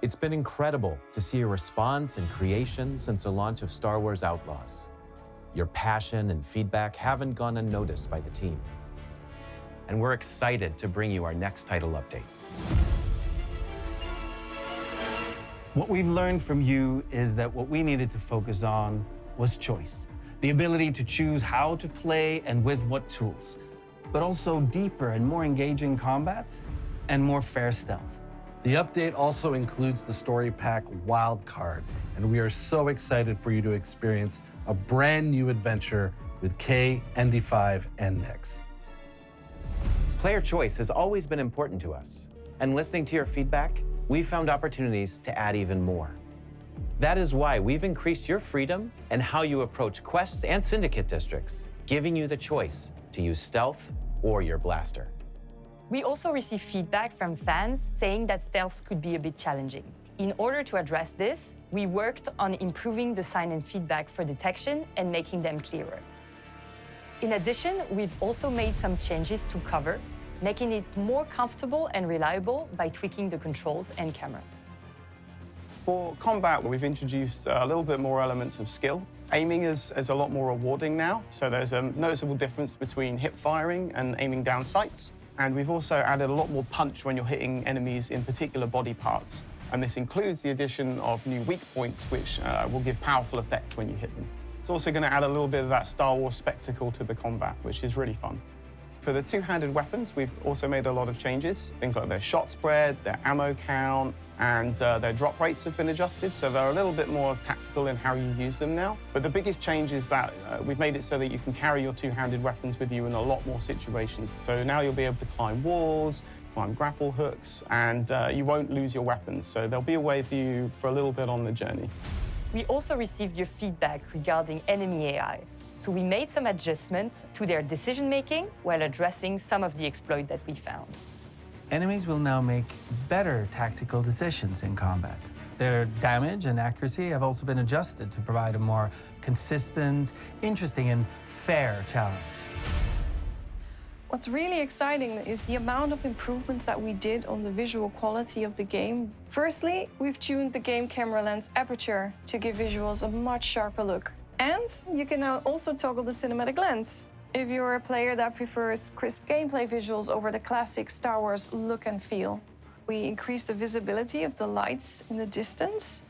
It's been incredible to see your response and creation since the launch of Star Wars Outlaws. Your passion and feedback haven't gone unnoticed by the team. And we're excited to bring you our next title update. What we've learned from you is that what we needed to focus on was choice. The ability to choose how to play and with what tools, but also deeper and more engaging combat and more fair stealth. The update also includes the story pack Wildcard, and we are so excited for you to experience a brand new adventure with Kay, ND5, and Nix. Player choice has always been important to us, and listening to your feedback, we've found opportunities to add even more. That is why we've increased your freedom and how you approach quests and syndicate districts, giving you the choice to use stealth or your blaster. We also receive feedback from fans saying that stealth could be a bit challenging. In order to address this, we worked on improving the sign and feedback for detection and making them clearer. In addition, we've also made some changes to cover, making it more comfortable and reliable by tweaking the controls and camera. For combat, we've introduced a little bit more elements of skill. Aiming is a lot more rewarding now, so there's a noticeable difference between hip firing and aiming down sights. And we've also added a lot more punch when you're hitting enemies in particular body parts. And this includes the addition of new weak points, which will give powerful effects when you hit them. It's also going to add a little bit of that Star Wars spectacle to the combat, which is really fun. For the two-handed weapons, we've also made a lot of changes. Things like their shot spread, their ammo count, and their drop rates have been adjusted, so they're a little bit more tactical in how you use them now. But the biggest change is that we've made it so that you can carry your two-handed weapons with you in a lot more situations. So now you'll be able to climb walls, climb grapple hooks, and you won't lose your weapons. So there'll be a way for you for a little bit on the journey. We also received your feedback regarding enemy AI. So we made some adjustments to their decision-making while addressing some of the exploits that we found. Enemies will now make better tactical decisions in combat. Their damage and accuracy have also been adjusted to provide a more consistent, interesting, and fair challenge. What's really exciting is the amount of improvements that we did on the visual quality of the game. Firstly, we've tuned the game camera lens aperture to give visuals a much sharper look. And you can now also toggle the cinematic lens if you're a player that prefers crisp gameplay visuals over the classic Star Wars look and feel. We increased the visibility of the lights in the distance.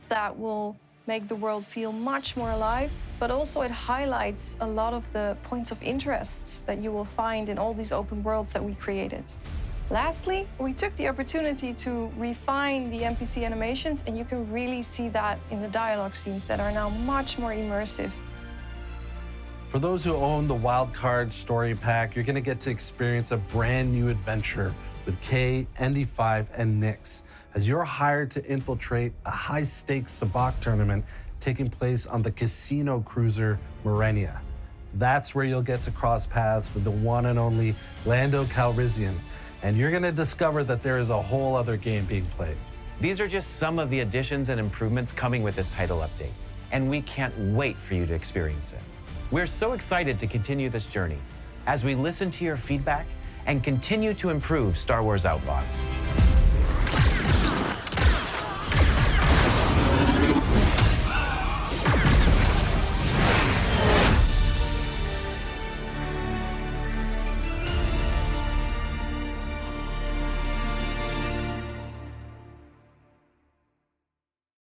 That will make the world feel much more alive, but also it highlights a lot of the points of interest that you will find in all these open worlds that we created. Lastly, we took the opportunity to refine the NPC animations, and you can really see that in the dialogue scenes that are now much more immersive. For those who own the Wildcard story pack, you're going to get to experience a brand new adventure with Kay, ND5, and Nix, as you're hired to infiltrate a high-stakes sabacc tournament taking place on the casino cruiser Morenia. That's where you'll get to cross paths with the one and only Lando Calrissian, and you're going to discover that there is a whole other game being played. These are just some of the additions and improvements coming with this title update, and we can't wait for you to experience it. We're so excited to continue this journey as we listen to your feedback and continue to improve Star Wars Outlaws.